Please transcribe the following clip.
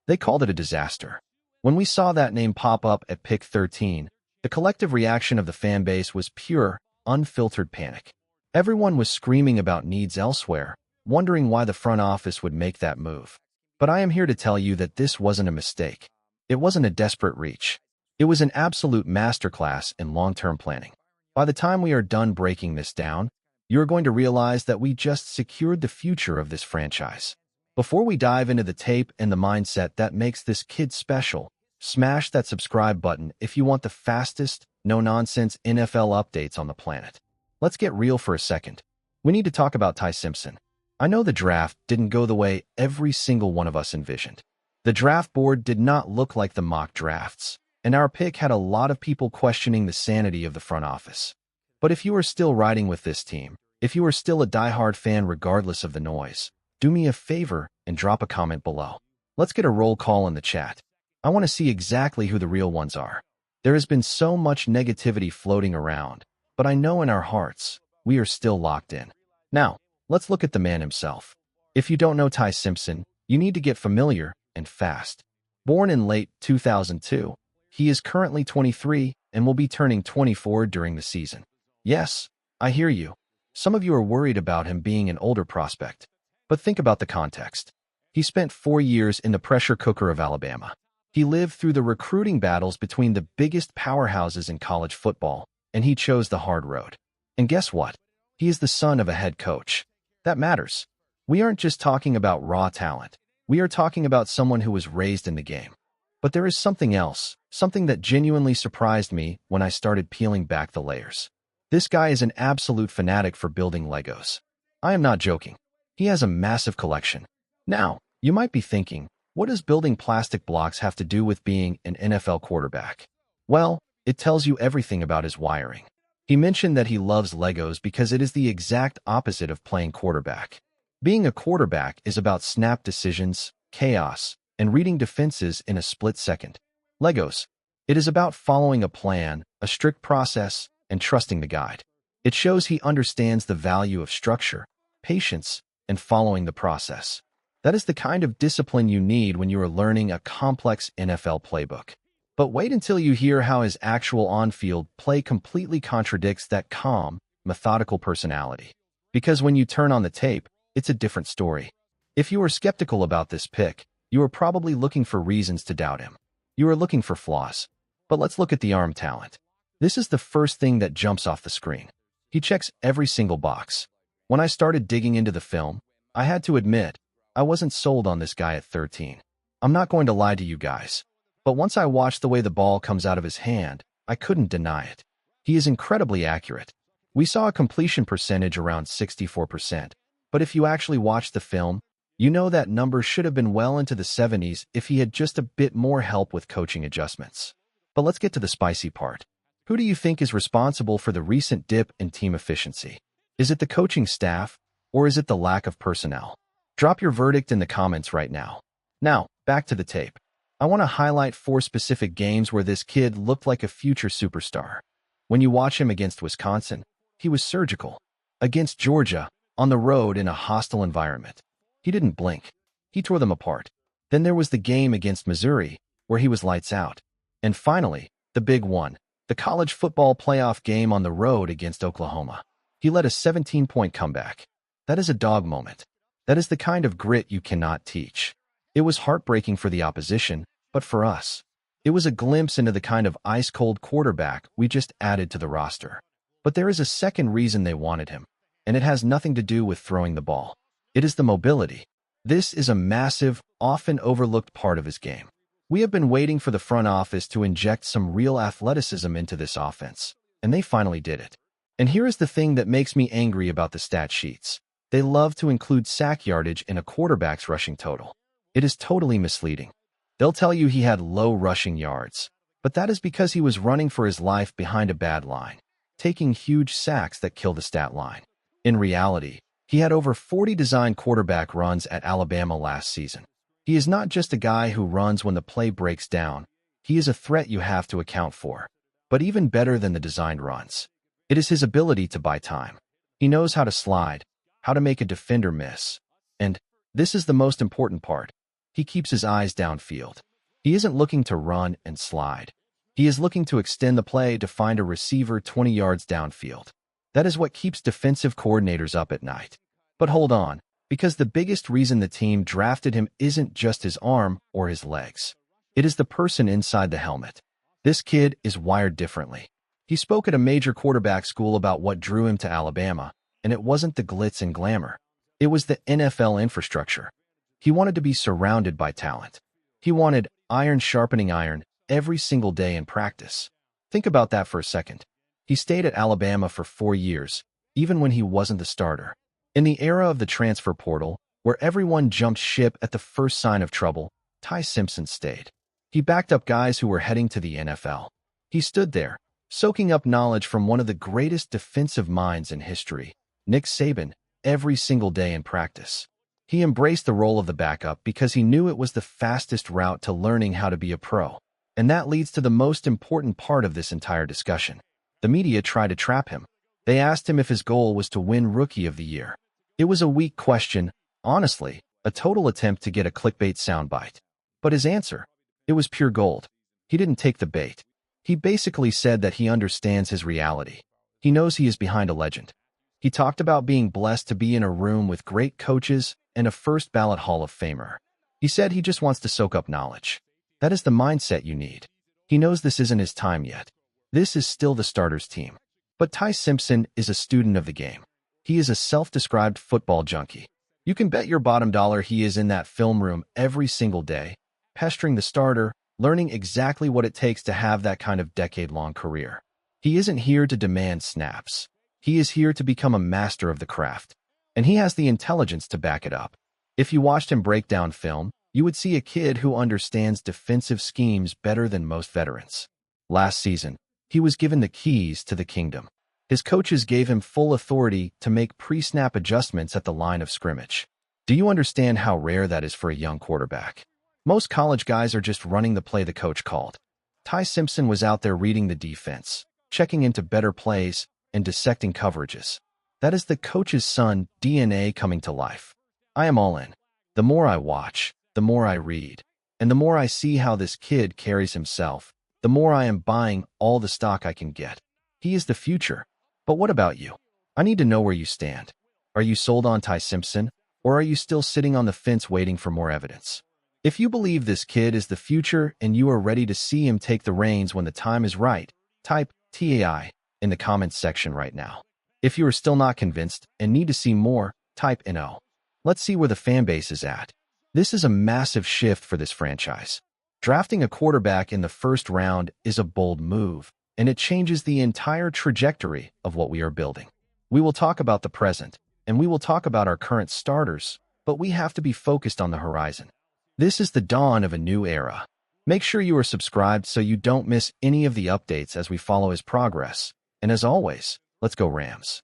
They called it a disaster. When we saw that name pop up at pick 13, the collective reaction of the fan base was pure, unfiltered panic. Everyone was screaming about needs elsewhere, wondering why the front office would make that move. But I am here to tell you that this wasn't a mistake. It wasn't a desperate reach. It was an absolute masterclass in long-term planning. By the time we are done breaking this down, you're going to realize that we just secured the future of this franchise. Before we dive into the tape and the mindset that makes this kid special, smash that subscribe button if you want the fastest, no-nonsense NFL updates on the planet. Let's get real for a second. We need to talk about Ty Simpson. I know the draft didn't go the way every single one of us envisioned. The draft board did not look like the mock drafts, and our pick had a lot of people questioning the sanity of the front office. But if you are still riding with this team, if you are still a diehard fan regardless of the noise, do me a favor and drop a comment below. Let's get a roll call in the chat. I want to see exactly who the real ones are. There has been so much negativity floating around, but I know in our hearts, we are still locked in. Now, let's look at the man himself. If you don't know Ty Simpson, you need to get familiar and fast. Born in late 2002, he is currently 23 and will be turning 24 during the season. Yes, I hear you. Some of you are worried about him being an older prospect. But think about the context. He spent 4 years in the pressure cooker of Alabama. He lived through the recruiting battles between the biggest powerhouses in college football, and he chose the hard road. And guess what? He is the son of a head coach. That matters. We aren't just talking about raw talent. We are talking about someone who was raised in the game. But there is something else, something that genuinely surprised me when I started peeling back the layers. This guy is an absolute fanatic for building Legos. I am not joking. He has a massive collection. Now, you might be thinking, what does building plastic blocks have to do with being an NFL quarterback? Well, it tells you everything about his wiring. He mentioned that he loves Legos because it is the exact opposite of playing quarterback. Being a quarterback is about snap decisions, chaos, and reading defenses in a split second. Legos. It is about following a plan, a strict process, and trusting the guide. It shows he understands the value of structure, patience, and following the process. That is the kind of discipline you need when you are learning a complex NFL playbook. But wait until you hear how his actual on-field play completely contradicts that calm, methodical personality. Because when you turn on the tape, it's a different story. If you are skeptical about this pick, you are probably looking for reasons to doubt him. You are looking for flaws. But let's look at the arm talent. This is the first thing that jumps off the screen. He checks every single box. When I started digging into the film, I had to admit, I wasn't sold on this guy at 13. I'm not going to lie to you guys. But once I watched the way the ball comes out of his hand, I couldn't deny it. He is incredibly accurate. We saw a completion percentage around 64%. But if you actually watch the film, you know that number should have been well into the 70s if he had just a bit more help with coaching adjustments. But let's get to the spicy part. Who do you think is responsible for the recent dip in team efficiency? Is it the coaching staff, or is it the lack of personnel? Drop your verdict in the comments right now. Now, back to the tape. I want to highlight 4 specific games where this kid looked like a future superstar. When you watch him against Wisconsin, he was surgical. Against Georgia, on the road in a hostile environment, he didn't blink. He tore them apart. Then there was the game against Missouri, where he was lights out. And finally, the big one, the college football playoff game on the road against Oklahoma. He led a 17-point comeback. That is a dog moment. That is the kind of grit you cannot teach. It was heartbreaking for the opposition, but for us, it was a glimpse into the kind of ice-cold quarterback we just added to the roster. But there is a second reason they wanted him, and it has nothing to do with throwing the ball. It is the mobility. This is a massive, often overlooked part of his game. We have been waiting for the front office to inject some real athleticism into this offense, and they finally did it. And here is the thing that makes me angry about the stat sheets. They love to include sack yardage in a quarterback's rushing total. It is totally misleading. They'll tell you he had low rushing yards, but that is because he was running for his life behind a bad line, taking huge sacks that kill the stat line. In reality, he had over 40 designed quarterback runs at Alabama last season. He is not just a guy who runs when the play breaks down. He is a threat you have to account for. But even better than the designed runs, it is his ability to buy time. He knows how to slide, how to make a defender miss. And this is the most important part. He keeps his eyes downfield. He isn't looking to run and slide. He is looking to extend the play to find a receiver 20 yards downfield. That is what keeps defensive coordinators up at night. But hold on, because the biggest reason the team drafted him isn't just his arm or his legs. It is the person inside the helmet. This kid is wired differently. He spoke at a major quarterback school about what drew him to Alabama, and it wasn't the glitz and glamour. It was the NFL infrastructure. He wanted to be surrounded by talent. He wanted iron sharpening iron every single day in practice. Think about that for a second. He stayed at Alabama for 4 years, even when he wasn't the starter. In the era of the transfer portal, where everyone jumped ship at the first sign of trouble, Ty Simpson stayed. He backed up guys who were heading to the NFL. He stood there, soaking up knowledge from one of the greatest defensive minds in history, Nick Saban, every single day in practice. He embraced the role of the backup because he knew it was the fastest route to learning how to be a pro. And that leads to the most important part of this entire discussion. The media tried to trap him. They asked him if his goal was to win Rookie of the Year. It was a weak question, honestly, a total attempt to get a clickbait soundbite. But his answer, it was pure gold. He didn't take the bait. He basically said that he understands his reality. He knows he is behind a legend. He talked about being blessed to be in a room with great coaches and a first-ballot Hall of Famer. He said he just wants to soak up knowledge. That is the mindset you need. He knows this isn't his time yet. This is still the starters team. But Ty Simpson is a student of the game. He is a self-described football junkie. You can bet your bottom dollar he is in that film room every single day, pestering the starter, learning exactly what it takes to have that kind of decade-long career. He isn't here to demand snaps. He is here to become a master of the craft. And he has the intelligence to back it up. If you watched him break down film, you would see a kid who understands defensive schemes better than most veterans. Last season, he was given the keys to the kingdom. His coaches gave him full authority to make pre-snap adjustments at the line of scrimmage. Do you understand how rare that is for a young quarterback? Most college guys are just running the play the coach called. Ty Simpson was out there reading the defense, checking into better plays, and dissecting coverages. That is the coach's son DNA coming to life. I am all in. The more I watch, the more I read, and the more I see how this kid carries himself, the more I am buying all the stock I can get. He is the future. But what about you? I need to know where you stand. Are you sold on Ty Simpson, or are you still sitting on the fence waiting for more evidence? If you believe this kid is the future and you are ready to see him take the reins when the time is right, type TAI in the comments section right now. If you are still not convinced and need to see more, type NO. Let's see where the fan base is at. This is a massive shift for this franchise. Drafting a quarterback in the first round is a bold move, and it changes the entire trajectory of what we are building. We will talk about the present, and we will talk about our current starters, but we have to be focused on the horizon. This is the dawn of a new era. Make sure you are subscribed so you don't miss any of the updates as we follow his progress. And as always, let's go Rams.